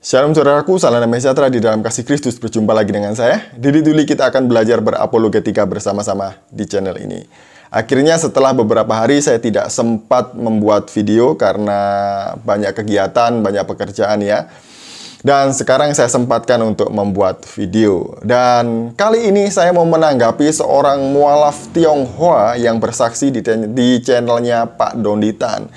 Shalom saudaraku, salam damai sejahtera di dalam kasih Kristus. Berjumpa lagi dengan saya, Didi Duli. Kita akan belajar berapologetika bersama-sama di channel ini. Akhirnya setelah beberapa hari saya tidak sempat membuat video karena banyak kegiatan, banyak pekerjaan ya. Dan sekarang saya sempatkan untuk membuat video. Dan kali ini saya mau menanggapi seorang mualaf Tionghoa yang bersaksi di channelnya Pak Donditan.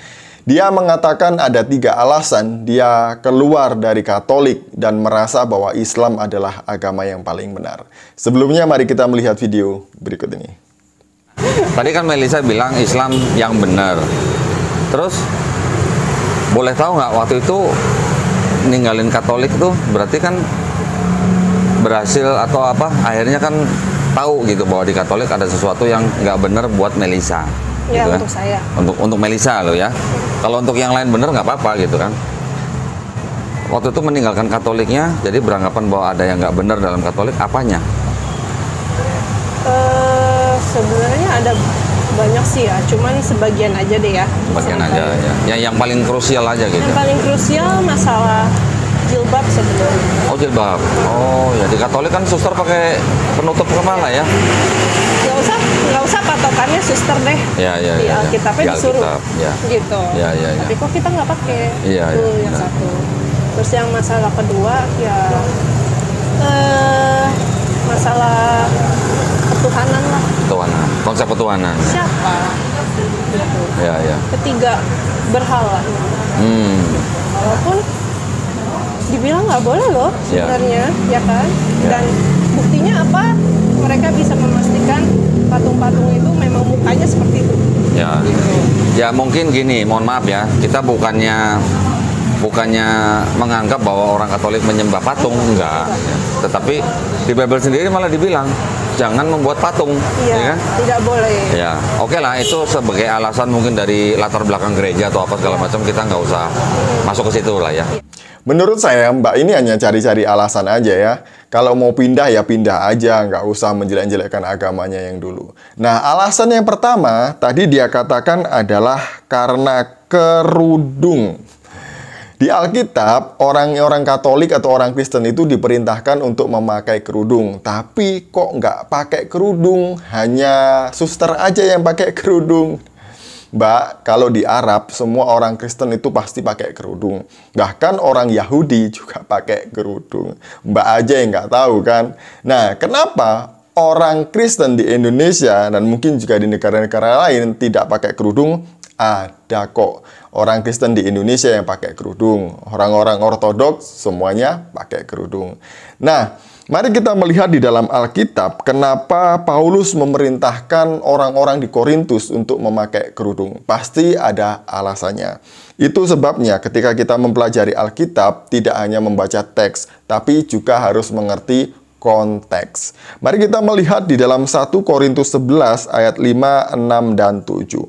Dia mengatakan ada 3 alasan dia keluar dari Katolik dan merasa bahwa Islam adalah agama yang paling benar. Sebelumnya mari kita melihat video berikut ini. Tadi kan Melisa bilang Islam yang benar. Terus boleh tahu nggak waktu itu ninggalin Katolik tuh berarti kan berhasil atau apa? Akhirnya kan tahu gitu bahwa di Katolik ada sesuatu yang nggak benar buat Melisa. Ya, gitu untuk kan? saya. Untuk Melisa loh ya. Kalau untuk yang lain bener nggak apa-apa gitu kan. Waktu itu meninggalkan Katoliknya, jadi beranggapan bahwa ada yang nggak benar dalam Katolik, apanya? Sebenarnya ada banyak sih ya, cuman sebagian aja deh ya. Sebagian aja ya. Yang paling krusial aja gitu. Yang paling krusial masalah jilbab sebenarnya. Oh, jilbab. Oh ya, di Katolik kan suster pakai penutup kepala ya. Nggak usah patokannya suster deh. Ya. Di Alkitabnya disuruh. Ya. Gitu. Ya. Tapi kok kita nggak pakai? Iya. Itu yang satu. Terus yang masalah kedua ya masalah ketuhanan lah. Ketuhanan. Konsep ketuhanan. Siapa? Gitu. Ya. Ketiga, berhala. Walaupun dibilang nggak boleh loh sebenarnya, ya kan? Dan buktinya apa? Mereka bisa memastikan patung-patung itu memang mukanya seperti itu. Ya. Gitu. Ya mungkin gini, mohon maaf ya, kita bukannya menganggap bahwa orang Katolik menyembah patung, enggak. Tetapi di Bible sendiri malah dibilang jangan membuat patung, ya kan? Tidak boleh. Ya, oke lah, itu sebagai alasan mungkin dari latar belakang gereja atau apa segala macam, kita nggak usah masuk ke situ lah ya. Menurut saya, Mbak ini hanya cari-cari alasan aja ya. Kalau mau pindah ya pindah aja, nggak usah menjelek-jelekkan agamanya yang dulu. Nah, alasan yang pertama, tadi dia katakan adalah karena kerudung. Di Alkitab, orang-orang Katolik atau orang Kristen itu diperintahkan untuk memakai kerudung. Tapi kok nggak pakai kerudung? Hanya suster aja yang pakai kerudung. Mbak, kalau di Arab, semua orang Kristen itu pasti pakai kerudung. Bahkan orang Yahudi juga pakai kerudung. Mbak aja yang nggak tahu kan? Nah, kenapa orang Kristen di Indonesia dan mungkin juga di negara-negara lain tidak pakai kerudung? Ada kok orang Kristen di Indonesia yang pakai kerudung. Orang-orang Ortodoks semuanya pakai kerudung. Nah, mari kita melihat di dalam Alkitab kenapa Paulus memerintahkan orang-orang di Korintus untuk memakai kerudung. Pasti ada alasannya. Itu sebabnya ketika kita mempelajari Alkitab tidak hanya membaca teks, tapi juga harus mengerti konteks. Mari kita melihat di dalam 1 Korintus 11 ayat 5, 6, dan 7.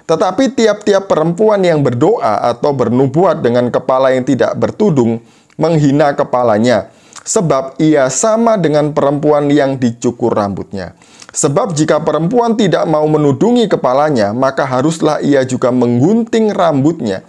Tetapi tiap-tiap perempuan yang berdoa atau bernubuat dengan kepala yang tidak bertudung menghina kepalanya, sebab ia sama dengan perempuan yang dicukur rambutnya. Sebab jika perempuan tidak mau menudungi kepalanya, maka haruslah ia juga menggunting rambutnya.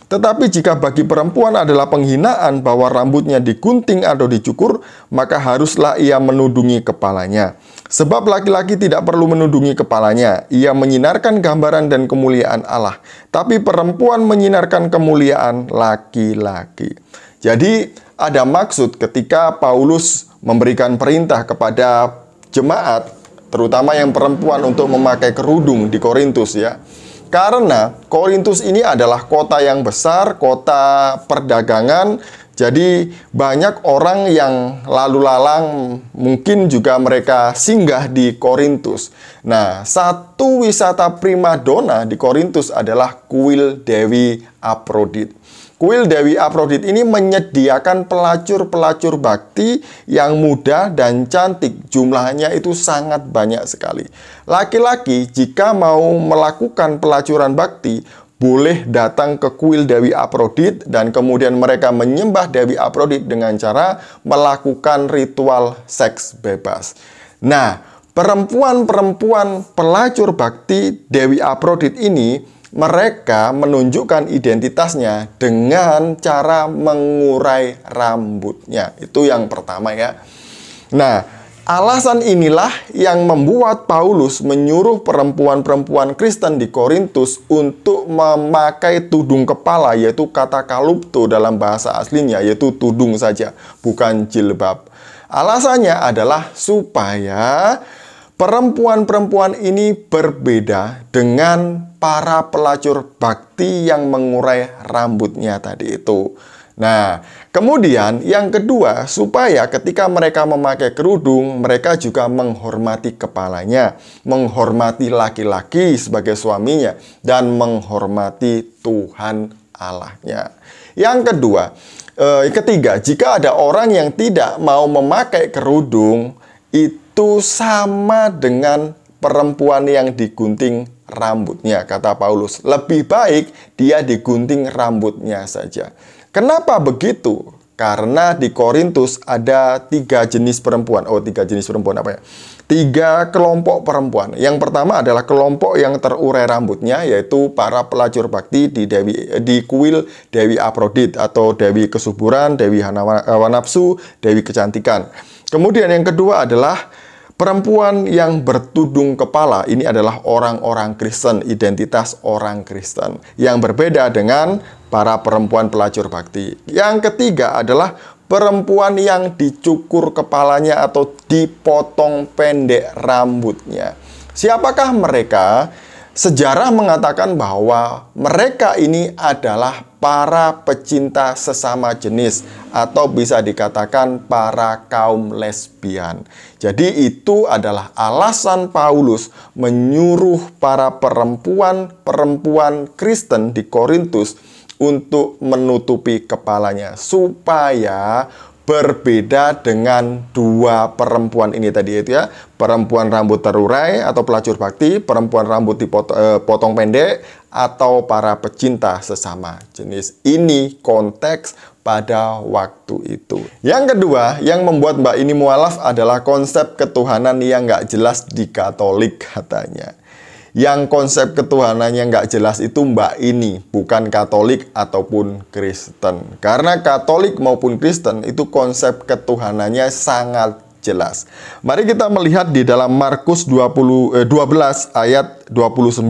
Tetapi jika bagi perempuan adalah penghinaan bahwa rambutnya digunting atau dicukur, maka haruslah ia menudungi kepalanya. Sebab laki-laki tidak perlu menudungi kepalanya, ia menyinarkan gambaran dan kemuliaan Allah. Tapi perempuan menyinarkan kemuliaan laki-laki. Jadi ada maksud ketika Paulus memberikan perintah kepada jemaat, terutama yang perempuan untuk memakai kerudung di Korintus ya. Karena Korintus ini adalah kota yang besar, kota perdagangan. Jadi banyak orang yang lalu lalang, mungkin juga mereka singgah di Korintus. Nah, satu wisata primadona di Korintus adalah kuil Dewi Afrodit. Kuil Dewi Afrodit ini menyediakan pelacur-pelacur bakti yang muda dan cantik. Jumlahnya itu sangat banyak sekali. Laki-laki jika mau melakukan pelacuran bakti, boleh datang ke kuil Dewi Afrodit dan kemudian mereka menyembah Dewi Afrodit dengan cara melakukan ritual seks bebas. Nah, perempuan-perempuan pelacur bakti Dewi Afrodit ini mereka menunjukkan identitasnya dengan cara mengurai rambutnya. Itu yang pertama ya. Nah, alasan inilah yang membuat Paulus menyuruh perempuan-perempuan Kristen di Korintus untuk memakai tudung kepala, yaitu kata kalupto dalam bahasa aslinya, yaitu tudung saja, bukan jilbab. Alasannya adalah supaya perempuan-perempuan ini berbeda dengan para pelacur bakti yang mengurai rambutnya tadi itu. Nah, kemudian yang kedua, supaya ketika mereka memakai kerudung, mereka juga menghormati kepalanya, menghormati laki-laki sebagai suaminya, dan menghormati Tuhan Allahnya. Yang kedua, ketiga, jika ada orang yang tidak mau memakai kerudung, itu sama dengan perempuan yang digunting rambutnya, kata Paulus. Lebih baik dia digunting rambutnya saja. Kenapa begitu? Karena di Korintus ada 3 jenis perempuan. Oh, 3 jenis perempuan apa ya? 3 kelompok perempuan. Yang pertama adalah kelompok yang terurai rambutnya, yaitu para pelacur bakti di kuil Dewi Afrodit atau Dewi Kesuburan, Dewi Hawa Nafsu, Dewi Kecantikan. Kemudian yang kedua adalah perempuan yang bertudung kepala. Ini adalah orang-orang Kristen, identitas orang Kristen, yang berbeda dengan para perempuan pelacur bakti. Yang ketiga adalah perempuan yang dicukur kepalanya atau dipotong pendek rambutnya. Siapakah mereka? Sejarah mengatakan bahwa mereka ini adalah para pecinta sesama jenis, atau bisa dikatakan para kaum lesbian. Jadi itu adalah alasan Paulus menyuruh para perempuan Kristen di Korintus untuk menutupi kepalanya, supaya berbeda dengan 2 perempuan ini tadi itu ya. Perempuan rambut terurai atau pelacur bakti, perempuan rambut dipotong pendek, atau para pecinta sesama jenis. Ini konteks pada waktu itu. Yang kedua, yang membuat Mbak ini mualaf adalah konsep ketuhanan yang nggak jelas di Katolik katanya. Yang konsep ketuhanannya nggak jelas itu Mbak ini, bukan Katolik ataupun Kristen. Karena Katolik maupun Kristen itu konsep ketuhanannya sangat jelas. Mari kita melihat di dalam Markus 12 ayat 29.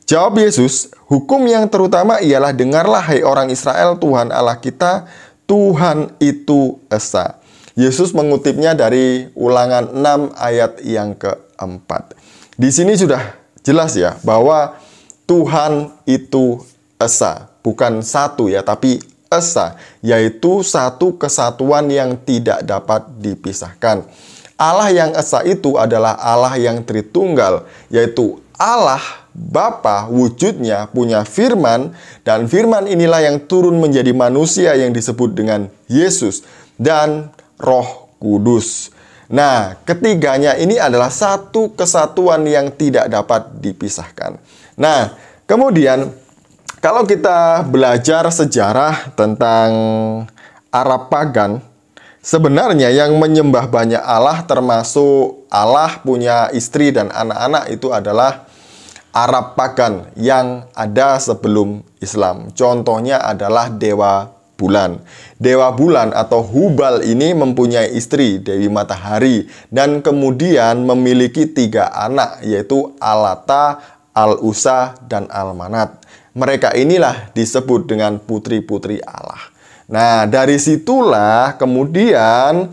Jawab Yesus, hukum yang terutama ialah, dengarlah hai orang Israel, Tuhan Allah kita, Tuhan itu esa. Yesus mengutipnya dari Ulangan 6 ayat yang keempat. Di sini sudah jelas ya bahwa Tuhan itu esa, bukan satu ya, tapi esa, yaitu satu kesatuan yang tidak dapat dipisahkan. Allah yang esa itu adalah Allah yang Tritunggal, yaitu Allah Bapa wujudnya punya firman, dan firman inilah yang turun menjadi manusia yang disebut dengan Yesus dan Roh Kudus. Nah, ketiganya ini adalah satu kesatuan yang tidak dapat dipisahkan. Nah, kemudian kalau kita belajar sejarah tentang Arab pagan, sebenarnya yang menyembah banyak Allah, termasuk Allah punya istri dan anak-anak, itu adalah Arab pagan yang ada sebelum Islam. Contohnya adalah dewa bulan. Dewa bulan atau Hubal ini mempunyai istri, Dewi Matahari, dan kemudian memiliki 3 anak, yaitu Alata, Al-Usa, dan Al-Manat. Mereka inilah disebut dengan putri-putri Allah. Nah, dari situlah kemudian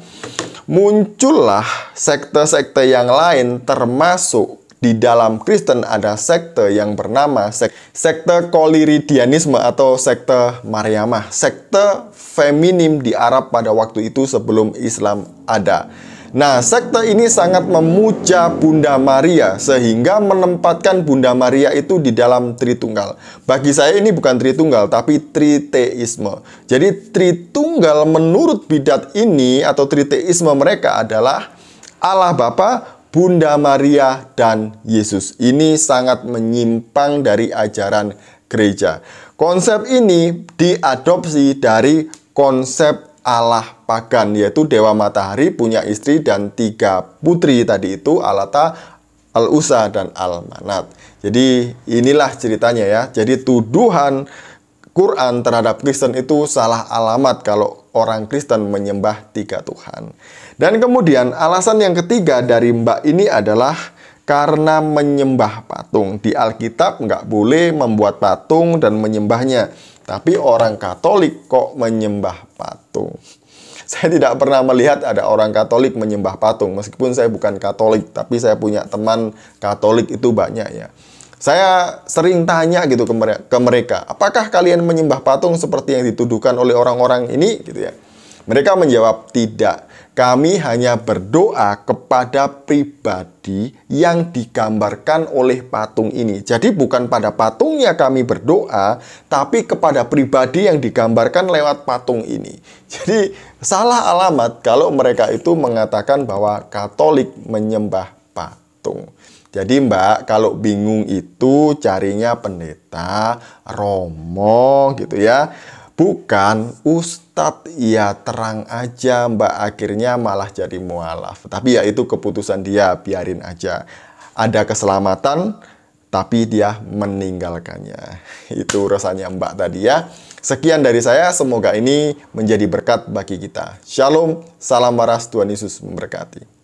muncullah sekte-sekte yang lain, termasuk di dalam Kristen ada sekte yang bernama sekte Koliridianisme atau sekte Mariamah, sekte feminim di Arab pada waktu itu sebelum Islam ada. Nah, sekte ini sangat memuja Bunda Maria sehingga menempatkan Bunda Maria itu di dalam Tritunggal. Bagi saya ini bukan Tritunggal tapi Triteisme. Jadi Tritunggal menurut bidat ini atau Triteisme mereka adalah Allah Bapa, Bunda Maria, dan Yesus. Ini sangat menyimpang dari ajaran gereja. Konsep ini diadopsi dari konsep Allah pagan, yaitu Dewa Matahari punya istri dan 3 putri tadi itu, Alata, Al-Uzza dan Al-Manat. Jadi inilah ceritanya ya. Jadi tuduhan Quran terhadap Kristen itu salah alamat kalau orang Kristen menyembah 3 Tuhan. Dan kemudian alasan yang ketiga dari Mbak ini adalah karena menyembah patung. Di Alkitab nggak boleh membuat patung dan menyembahnya. Tapi orang Katolik kok menyembah patung. Saya tidak pernah melihat ada orang Katolik menyembah patung. Meskipun saya bukan Katolik, tapi saya punya teman Katolik itu banyak ya. Saya sering tanya gitu ke mereka, apakah kalian menyembah patung seperti yang dituduhkan oleh orang-orang ini? Gitu ya. Mereka menjawab, tidak. Kami hanya berdoa kepada pribadi yang digambarkan oleh patung ini. Jadi bukan pada patungnya kami berdoa, tapi kepada pribadi yang digambarkan lewat patung ini. Jadi salah alamat kalau mereka itu mengatakan bahwa Katolik menyembah patung. Jadi Mbak, kalau bingung itu carinya pendeta, romo gitu ya. Bukan ustadz, ya terang aja Mbak, akhirnya malah jadi mualaf. Tapi ya itu keputusan dia, biarin aja. Ada keselamatan, tapi dia meninggalkannya. Itu rasanya Mbak tadi ya. Sekian dari saya, semoga ini menjadi berkat bagi kita. Shalom, salam waras, Tuhan Yesus memberkati.